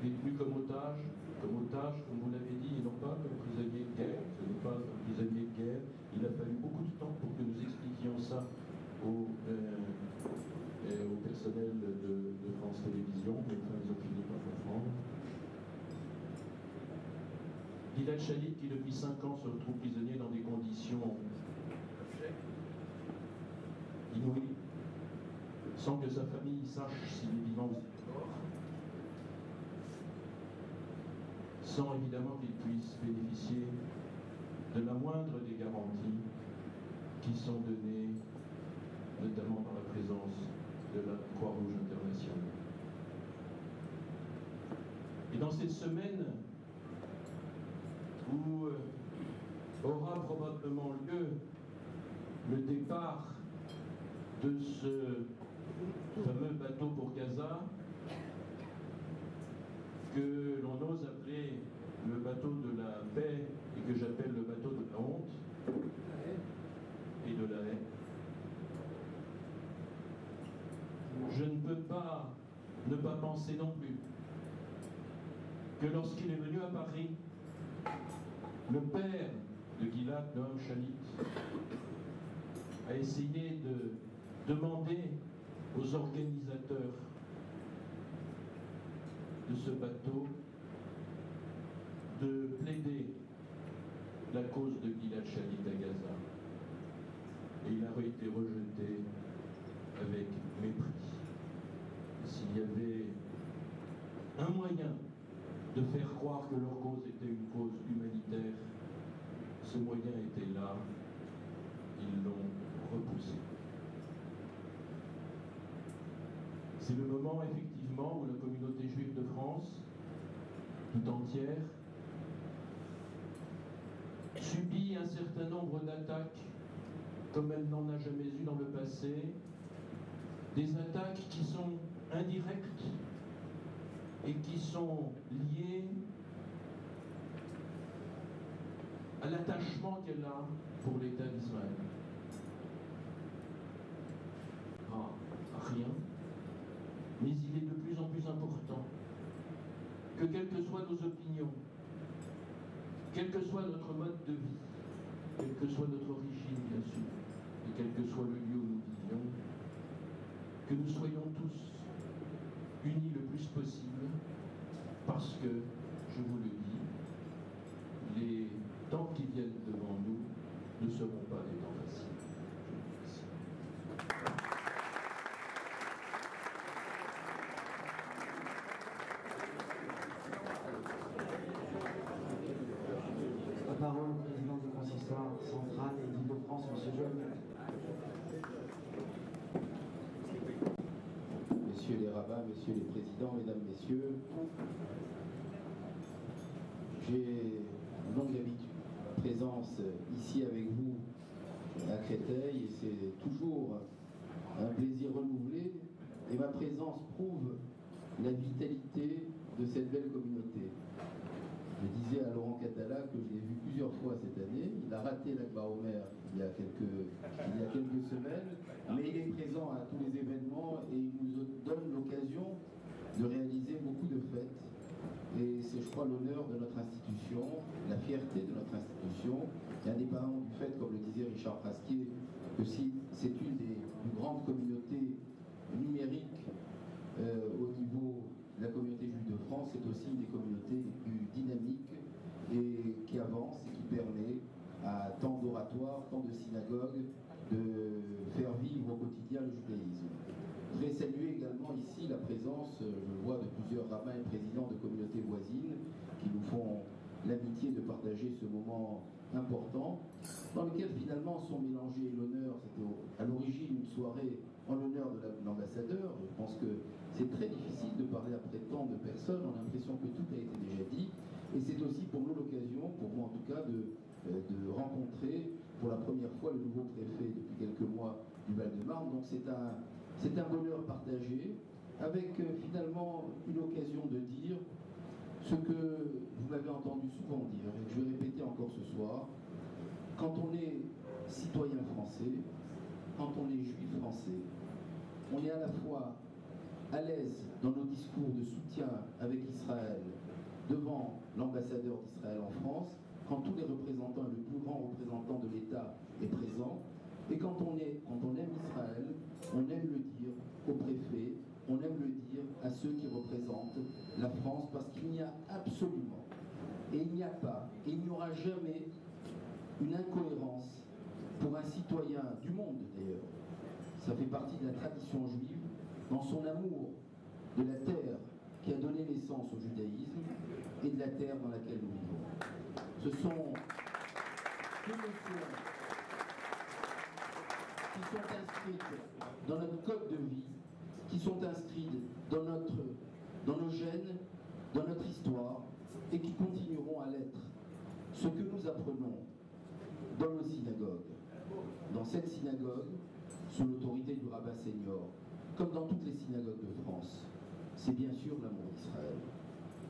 détenus comme otages, comme vous l'avez dit, et non pas comme prisonniers de guerre. Ce n'est pas un prisonnier de guerre. Il a fallu beaucoup de temps pour que nous expliquions ça au personnel de France Télévisions, mais enfin, ils ont fini par comprendre. Gilad Shalit, qui depuis 5 ans se retrouve prisonnier dans des conditions inouïes, sans que sa famille sache s'il est vivant ou s'il est mort, sans évidemment qu'il puisse bénéficier de la moindre des garanties qui sont données, notamment par la présence de la Croix-Rouge internationale. Et dans cette semaine où aura probablement lieu le départ de ce fameux bateau pour Gaza, que l'on ose appeler le bateau de la paix et que j'appelle le bateau de la honte et de la haine. Je ne peux pas ne pas penser non plus que lorsqu'il est venu à Paris, le père de Gilad, Noam Shalit, a essayé de demander aux organisateurs de ce bateau de plaider la cause de Gilad Shalit à Gaza. Et il a été rejeté avec mépris. S'il y avait un moyen de faire croire que leur cause était une cause humanitaire, ce moyen était là, ils l'ont repoussé. C'est le moment, effectivement, où la communauté juive de France, tout entière, subit un certain nombre d'attaques comme elle n'en a jamais eu dans le passé, des attaques qui sont indirectes et qui sont liées à l'attachement qu'elle a pour l'État d'Israël. Rien. Mais il est de plus en plus important que quelles que soient nos opinions, quel que soit notre mode de vie, quelle que soit notre origine, bien sûr, et quel que soit le lieu où nous vivions, que nous soyons tous unis le plus possible, parce que, je vous le dis, les temps qui viennent devant nous ne seront pas des temps faciles. Je vous remercie. La parole au président du consistoire central et d'Île-de-France, M. John. Messieurs les rabbins, messieurs les présidents, mesdames, messieurs, j'ai une longue habitude, présence ici avec vous à Créteil, et c'est toujours un plaisir renouvelé, et ma présence prouve la vitalité de cette belle communauté. Je disais à Laurent Catala que je l'ai vu plusieurs fois cette année. Il a raté l'Akbar Omer il y a quelques semaines, mais il est présent à tous les événements et il nous donne l'occasion de réaliser beaucoup de fêtes. Et c'est, je crois, l'honneur de notre institution, la fierté de notre institution, et indépendamment du fait, comme le disait Richard Prasquier, que si c'est une des plus grandes communautés numériques au niveau de la communauté juive de France, c'est aussi une des communautés les plus dynamiques et qui avance et qui permet à tant d'oratoires, tant de synagogues de faire vivre au quotidien le judaïsme. Je voudrais saluer également ici la présence, je le vois, de plusieurs rabbins et présidents de communautés voisines qui nous font l'amitié de partager ce moment important, dans lequel finalement sont mélangés l'honneur, c'était à l'origine une soirée en l'honneur de l'ambassadeur. Je pense que c'est très difficile de parler après tant de personnes, on a l'impression que tout a été déjà dit, et c'est aussi pour nous l'occasion, pour moi en tout cas, de rencontrer pour la première fois le nouveau préfet depuis quelques mois du Val-de-Marne. Donc c'est un bonheur partagé, avec finalement une occasion de dire ce que vous m'avez entendu souvent dire, et que je vais répéter encore ce soir: quand on est citoyen français, quand on est juif français, on est à la fois à l'aise dans nos discours de soutien avec Israël devant l'ambassadeur d'Israël en France, quand tous les représentants, le plus grand représentant de l'État est présent, et quand on aime Israël, on aime le dire au préfet, on aime le dire à ceux qui représentent la France, parce qu'il n'y a absolument, et il n'y a pas, et il n'y aura jamais une incohérence pour un citoyen du monde d'ailleurs. Ça fait partie de la tradition juive, dans son amour de la terre qui a donné naissance au judaïsme et de la terre dans laquelle nous vivons. Ce sont des notions qui sont inscrites dans notre code de vie, qui sont inscrites dans nos gènes, dans notre histoire, et qui continueront à l'être. Ce que nous apprenons dans nos synagogues, dans cette synagogue, sous l'autorité du rabbin senior, comme dans toutes les synagogues de France, c'est bien sûr l'amour d'Israël,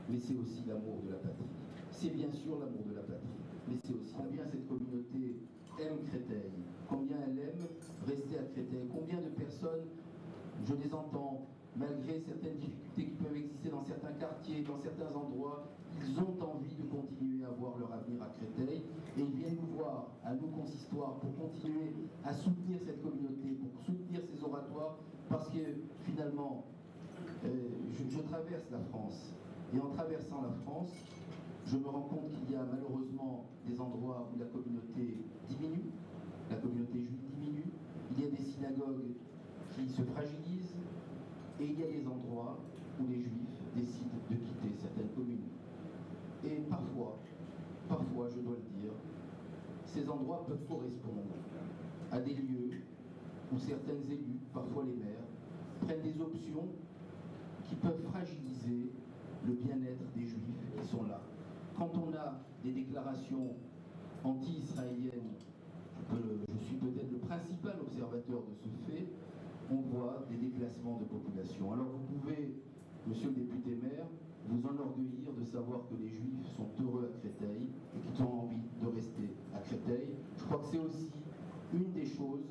mais c'est aussi l'amour de la patrie. C'est bien sûr l'amour de la patrie, mais c'est aussi combien cette communauté aime Créteil, combien elle aime rester à Créteil, combien de personnes, je les entends, malgré certaines difficultés qui peuvent exister dans certains quartiers, dans certains endroits, ils ont envie de continuer à voir leur avenir à Créteil, et ils viennent nous voir, à nous consistoires, pour continuer à soutenir cette communauté, pour soutenir ces oratoires, parce que finalement, je traverse la France, et en traversant la France, je me rends compte qu'il y a malheureusement des endroits où la communauté diminue, la communauté juive diminue, il y a des synagogues qui se fragilisent, et il y a des endroits où les juifs décident de quitter certaines communes. Et parfois, je dois le dire, ces endroits peuvent correspondre à des lieux où certains élus, parfois les maires, prennent des options qui peuvent fragiliser le bien-être des juifs qui sont là. Quand on a des déclarations anti-israéliennes, je suis peut-être le principal observateur de ce fait, on voit des déplacements de population. Alors vous pouvez, monsieur le député maire, vous enorgueillir de savoir que les juifs sont heureux à Créteil et qu'ils ont envie de rester à Créteil. Je crois que c'est aussi une des choses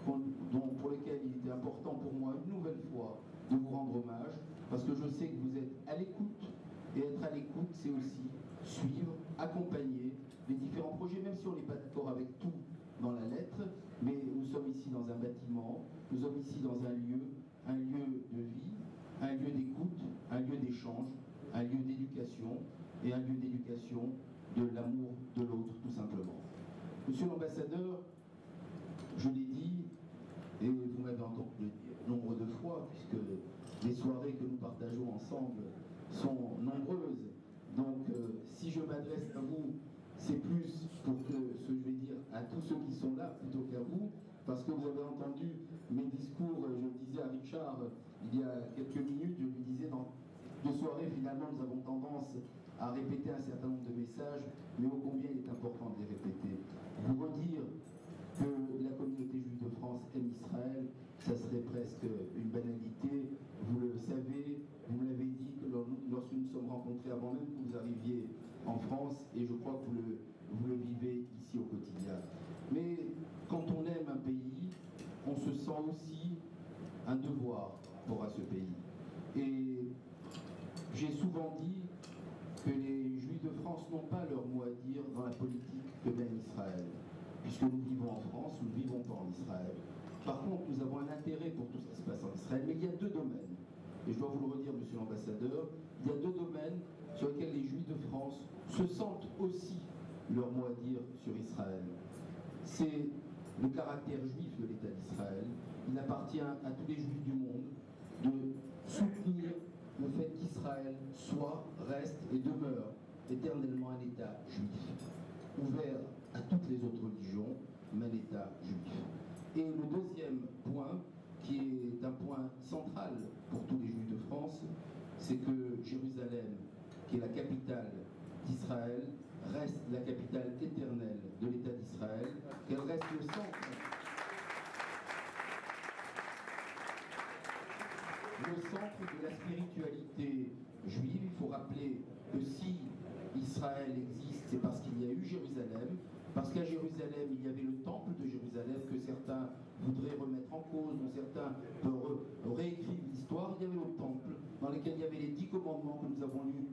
pour lesquelles il était important pour moi, une nouvelle fois, de vous rendre hommage, parce que je sais que vous êtes à l'écoute, et être à l'écoute, c'est aussi suivre, accompagner les différents projets, même si on n'est pas d'accord avec tout dans la lettre, mais nous sommes ici dans un bâtiment, nous sommes ici dans un lieu de vie, un lieu d'écoute, un lieu d'échange, un lieu d'éducation, et un lieu d'éducation de l'amour de l'autre, tout simplement. Monsieur l'ambassadeur, je l'ai dit, et vous m'avez entendu le dire nombre de fois, puisque les soirées que nous partageons ensemble sont nombreuses. Donc, si je m'adresse à vous, c'est plus pour que, je vais dire, à tous ceux qui sont là, plutôt qu'à vous, parce que vous avez entendu mes discours, je le disais à Richard il y a quelques minutes, je lui disais dans deux soirées, finalement, nous avons tendance à répéter un certain nombre de messages, mais ô combien il est important de les répéter. Vous redire que la communauté juive de France aime Israël, ça serait presque une banalité. Vous le savez, vous me l'avez dit que lorsque nous nous sommes rencontrés avant même que vous arriviez en France, et je crois que vous le vivez ici au quotidien. Mais quand on aime un pays, on se sent aussi un devoir pour à ce pays. Et j'ai souvent dit que les Juifs de France n'ont pas leur mot à dire dans la politique que mène Israël, puisque nous vivons en France, nous ne vivons pas en Israël. Par contre, nous avons un intérêt pour tout ce qui se passe en Israël, mais il y a deux domaines, et je dois vous le redire, monsieur l'ambassadeur, il y a deux domaines sur lesquels les Juifs de France se sentent aussi leur mot à dire sur Israël. C'est le caractère juif de l'État d'Israël. Il appartient à tous les Juifs du monde de soutenir le fait qu'Israël soit, reste et demeure éternellement un État juif, ouvert à toutes les autres religions, mais un État juif. Et le deuxième point, qui est un point central pour tous les Juifs de France, c'est que Jérusalem, qui est la capitale d'Israël, reste la capitale éternelle de l'État d'Israël, qu'elle reste le centre de la spiritualité juive. Il faut rappeler que si Israël existe, c'est parce qu'il y a eu Jérusalem, Parce qu'à Jérusalem, il y avait le temple de Jérusalem que certains voudraient remettre en cause, dont certains réécrivent l'histoire. Il y avait le temple dans lequel il y avait les 10 commandements que nous avons lus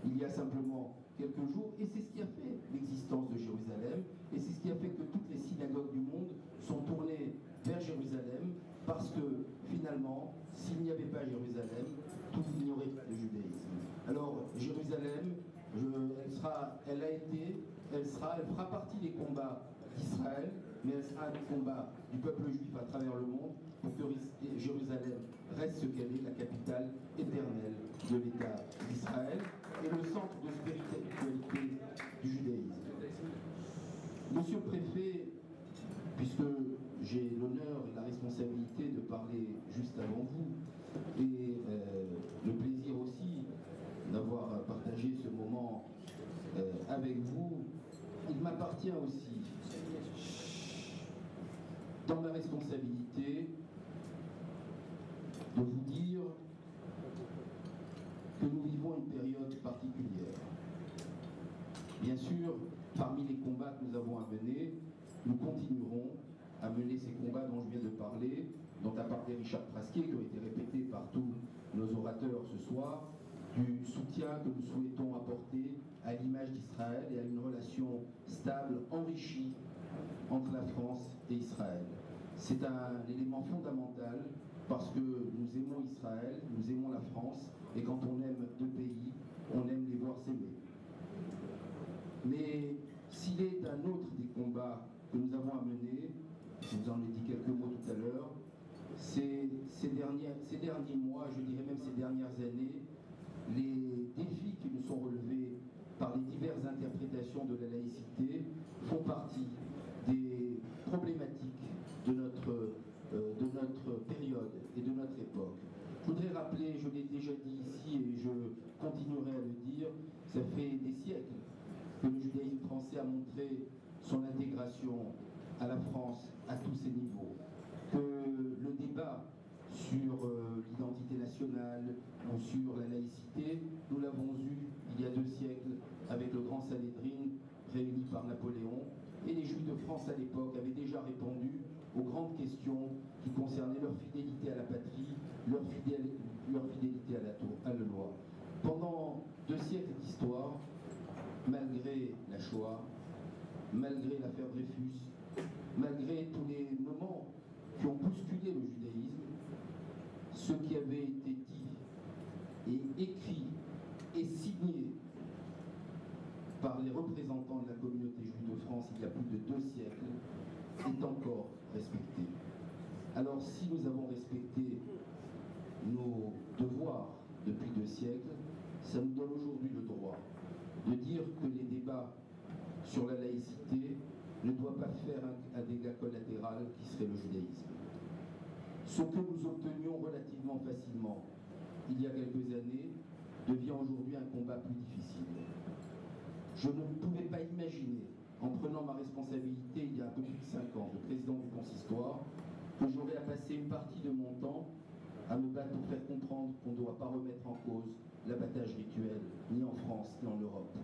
il y a simplement quelques jours. Et c'est ce qui a fait l'existence de Jérusalem. Et c'est ce qui a fait que toutes les synagogues du monde sont tournées vers Jérusalem. Parce que finalement, s'il n'y avait pas Jérusalem, tout il n'y aurait pas de judaïsme. Alors Jérusalem, elle fera partie des combats d'Israël, mais elle sera un combat du peuple juif à travers le monde pour que Jérusalem reste ce qu'elle est, la capitale éternelle de l'État d'Israël et le centre de spiritualité du judaïsme. Monsieur le préfet, puisque j'ai l'honneur et la responsabilité de parler juste avant vous, et le plaisir aussi d'avoir partagé ce moment avec vous, il m'appartient aussi, dans ma responsabilité, de vous dire que nous vivons une période particulière. Bien sûr, parmi les combats que nous avons à mener, nous continuerons à mener ces combats dont je viens de parler, dont a parlé Richard Prasquier, qui ont été répétés par tous nos orateurs ce soir, du soutien que nous souhaitons apporter à l'image d'Israël et à une relation stable, enrichie entre la France et Israël. C'est un élément fondamental parce que nous aimons Israël, nous aimons la France, et quand on aime deux pays, on aime les voir s'aimer. Mais s'il est un autre des combats que nous avons à mener, je vous en ai dit quelques mots tout à l'heure, ces derniers mois, je dirais même ces dernières années, les défis qui nous sont relevés par les diverses interprétations de la laïcité font partie des problématiques de notre période et de notre époque. Je voudrais rappeler, je l'ai déjà dit ici et je continuerai à le dire, ça fait des siècles que le judaïsme français a montré son intégration à la France à tous ses niveaux, que le débat sur l'identité nationale ou sur la laïcité, nous l'avons eu il y a 2 siècles avec le grand Sanhédrin réuni par Napoléon, et les Juifs de France à l'époque avaient déjà répondu aux grandes questions qui concernaient leur fidélité à la patrie, leur fidélité à la loi. Pendant 2 siècles d'histoire, malgré la Shoah, malgré l'affaire Dreyfus, malgré tous les moments qui ont bousculé le judaïsme, ce qui avait été dit et écrit et signé par les représentants de la communauté juive de France il y a plus de 2 siècles est encore respecté. Alors si nous avons respecté nos devoirs depuis 2 siècles, ça nous donne aujourd'hui le droit de dire que les débats sur la laïcité ne doivent pas faire un dégât collatéral qui serait le judaïsme. Ce que nous obtenions relativement facilement il y a quelques années devient aujourd'hui un combat plus difficile. Je ne pouvais pas imaginer, en prenant ma responsabilité il y a un peu plus de 5 ans, de président du consistoire, que j'aurais à passer une partie de mon temps à me battre pour faire comprendre qu'on ne doit pas remettre en cause l'abattage rituel, ni en France, ni en Europe.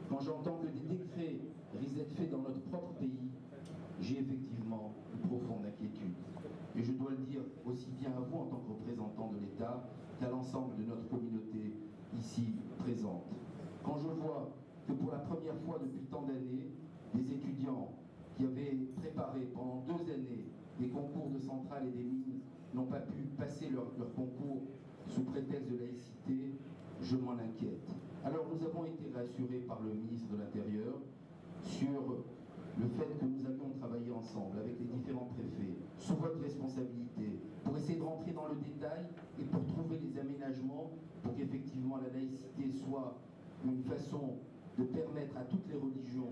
Quand j'entends que des décrets risquent d'être faits dans notre propre pays, j'ai effectivement une profonde inquiétude. Et je dois le dire aussi bien à vous en tant que représentant de l'État qu'à l'ensemble de notre communauté ici présente. Quand je vois que pour la première fois depuis tant d'années, des étudiants qui avaient préparé pendant 2 années des concours de centrales et des mines n'ont pas pu passer leur concours sous prétexte de laïcité, je m'en inquiète. Alors nous avons été rassurés par le ministre de l'Intérieur sur le fait que nous allions travailler ensemble avec les différents préfets, sous votre responsabilité, pour essayer de rentrer dans le détail et pour trouver les aménagements pour qu'effectivement la laïcité soit une façon de permettre à toutes les religions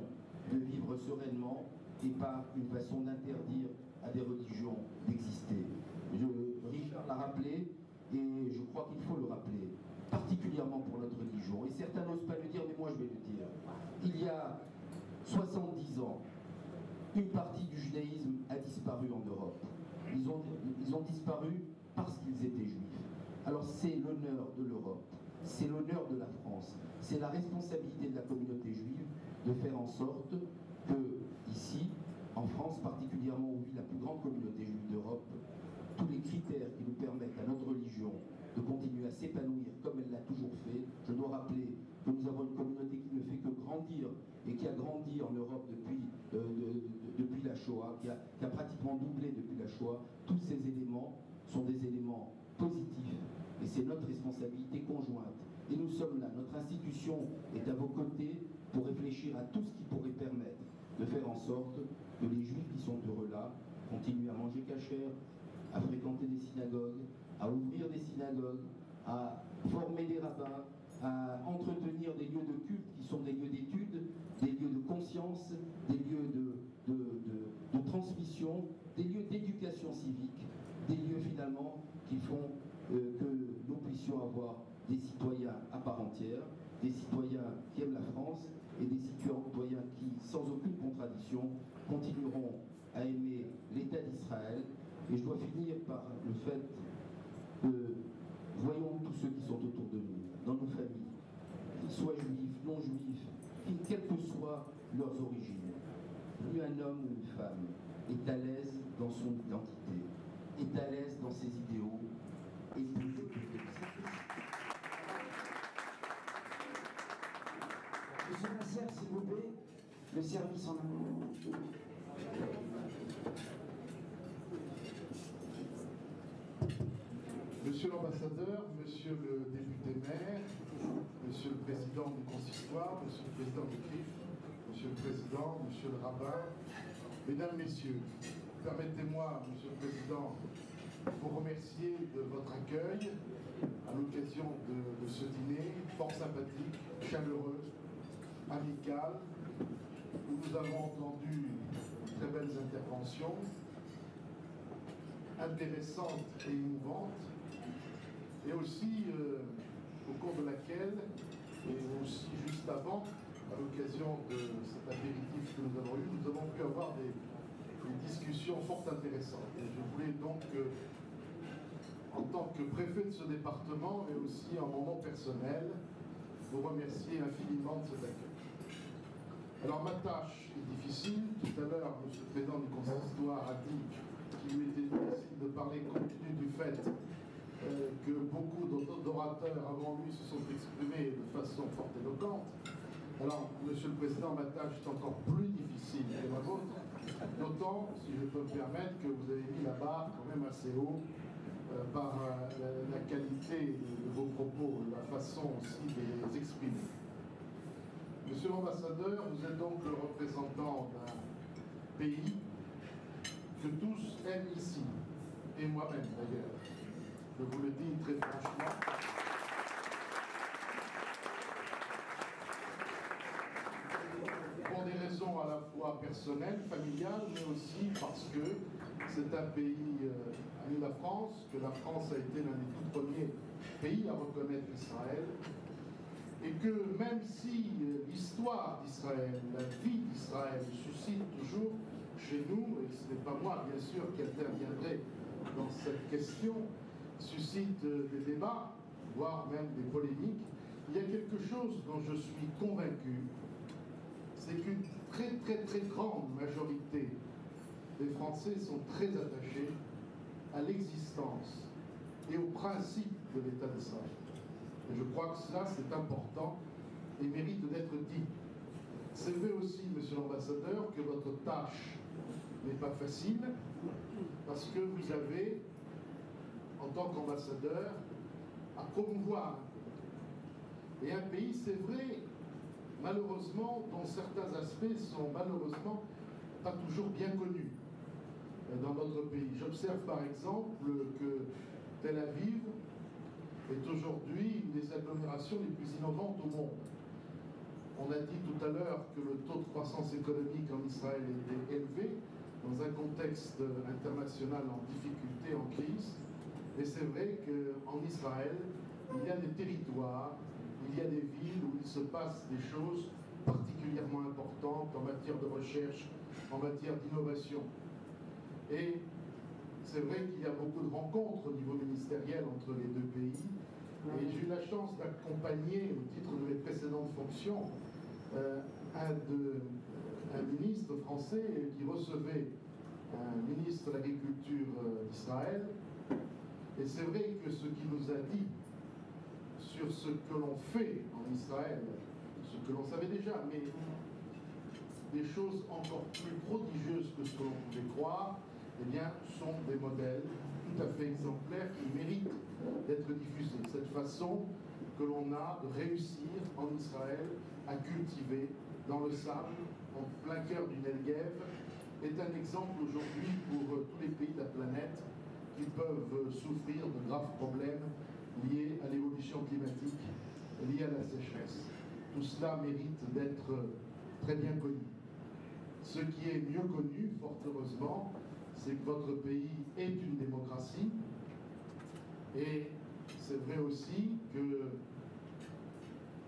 de vivre sereinement et pas une façon d'interdire à des religions d'exister. Richard l'a rappelé et je crois qu'il faut le rappeler, particulièrement pour notre religion. Et certains n'osent pas le dire, mais moi je vais le dire. Il y a 70 ans, une partie du judaïsme a disparu en Europe. Ils ont disparu parce qu'ils étaient juifs. Alors c'est l'honneur de l'Europe, c'est l'honneur de la France, c'est la responsabilité de la communauté juive de faire en sorte que ici, en France, particulièrement où vit la plus grande communauté juive d'Europe, tous les critères qui nous permettent à notre religion de continuer à s'épanouir comme elle l'a toujours fait. Je dois rappeler que nous avons une communauté qui ne fait que grandir et qui a grandi en Europe depuis la Shoah, qui a pratiquement doublé depuis la Shoah. Tous ces éléments sont des éléments positifs et c'est notre responsabilité conjointe. Et nous sommes là, notre institution est à vos côtés pour réfléchir à tout ce qui pourrait permettre de faire en sorte que les Juifs qui sont heureux là continuent à manger kasher, à fréquenter des synagogues, à ouvrir des synagogues, à former des rabbins, à entretenir des lieux de culte qui sont des lieux d'études, des lieux de conscience, des lieux de transmission, des lieux d'éducation civique, des lieux finalement qui font que nous puissions avoir des citoyens à part entière, des citoyens qui aiment la France et des citoyens qui, sans aucune contradiction, continueront à aimer l'État d'Israël. Et je dois finir par le fait que voyons tous ceux qui sont autour de nous, dans nos familles, qu'ils soient juifs, non juifs, quelles que soient leurs origines. Plus un homme ou une femme est à l'aise dans son identité, est à l'aise dans ses idéaux, et plus Monsieur Nasser, s'il vous plaît, le service en amont. Monsieur l'ambassadeur, monsieur le député maire, monsieur le président du consistoire, monsieur le président du CRIF, monsieur le président, monsieur le rabbin, mesdames, messieurs, permettez-moi, monsieur le président, de vous remercier de votre accueil à l'occasion de ce dîner fort sympathique, chaleureux, amical, où nous avons entendu de très belles interventions, intéressantes et innovantes, et aussi au cours de laquelle, et aussi juste avant, à l'occasion de cet apéritif que nous avons eu, nous avons pu avoir des discussions fort intéressantes. Et je voulais donc, en tant que préfet de ce département, mais aussi en mon nom personnel, vous remercier infiniment de cet accueil. Alors ma tâche est difficile. Tout à l'heure, M. le président du consistoire a dit qu'il lui était difficile de parler compte tenu du fait que beaucoup d'orateurs avant lui se sont exprimés de façon fort éloquente. Alors, Monsieur le Président, ma tâche est encore plus difficile que la vôtre, d'autant, si je peux me permettre, que vous avez mis la barre quand même assez haut par la qualité de vos propos, la façon aussi de les exprimer. Monsieur l'ambassadeur, vous êtes donc le représentant d'un pays que tous aiment ici, et moi-même d'ailleurs. Je vous le dis très franchement. Pour des raisons à la fois personnelles, familiales, mais aussi parce que c'est un pays ami la France, que la France a été l'un des tout premiers pays à reconnaître Israël, et que même si l'histoire d'Israël, la vie d'Israël suscite toujours chez nous, et ce n'est pas moi bien sûr qui interviendrai dans cette question, suscite des débats, voire même des polémiques, il y a quelque chose dont je suis convaincu, c'est qu'une très grande majorité des Français sont très attachés à l'existence et au principe de l'État d'Israël. Et je crois que cela, c'est important et mérite d'être dit. C'est vrai aussi, monsieur l'ambassadeur, que votre tâche n'est pas facile, parce que vous avez, en tant qu'ambassadeur, à promouvoir un pays. Et un pays, c'est vrai, malheureusement, dont certains aspects sont malheureusement pas toujours bien connus dans notre pays. J'observe par exemple que Tel Aviv est aujourd'hui une des agglomérations les plus innovantes au monde. On a dit tout à l'heure que le taux de croissance économique en Israël était élevé, dans un contexte international en difficulté, en crise. Et c'est vrai qu'en Israël, il y a des territoires, il y a des villes où il se passe des choses particulièrement importantes en matière de recherche, en matière d'innovation. Et c'est vrai qu'il y a beaucoup de rencontres au niveau ministériel entre les deux pays. Et j'ai eu la chance d'accompagner, au titre de mes précédentes fonctions, un ministre français qui recevait un ministre de l'Agriculture d'Israël. Et c'est vrai que ce qu'il nous a dit sur ce que l'on fait en Israël, ce que l'on savait déjà, mais des choses encore plus prodigieuses que ce que l'on pouvait croire, eh bien, sont des modèles tout à fait exemplaires qui méritent d'être diffusés. Cette façon que l'on a de réussir en Israël à cultiver dans le sable, en plein cœur du Negev, est un exemple aujourd'hui pour tous les pays de la planète qui peuvent souffrir de graves problèmes liés à l'évolution climatique, liés à la sécheresse. Tout cela mérite d'être très bien connu. Ce qui est mieux connu, fort heureusement, c'est que votre pays est une démocratie, et c'est vrai aussi que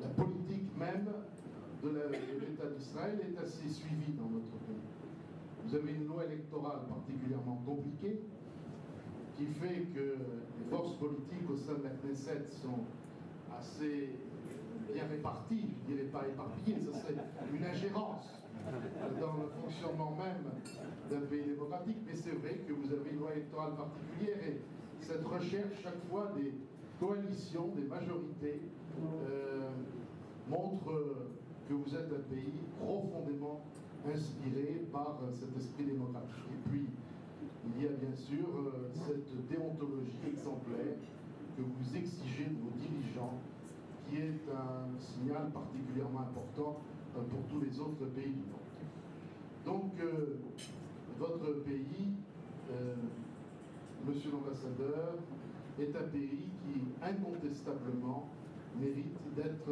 la politique même de l'État d'Israël est assez suivie dans notre pays. Vous avez une loi électorale particulièrement compliquée qui fait que les forces politiques au sein de la Knesset sont assez bien réparties, je ne dirais pas éparpillées, ça serait une ingérence dans le fonctionnement même d'un pays démocratique, mais c'est vrai que vous avez une loi électorale particulière et cette recherche chaque fois des coalitions, des majorités, montre que vous êtes un pays profondément inspiré par cet esprit démocratique. Et puis, il y a bien sûr cette déontologie exemplaire que vous exigez de vos dirigeants, qui est un signal particulièrement important pour tous les autres pays du monde. Donc, votre pays, monsieur l'ambassadeur, est un pays qui incontestablement mérite d'être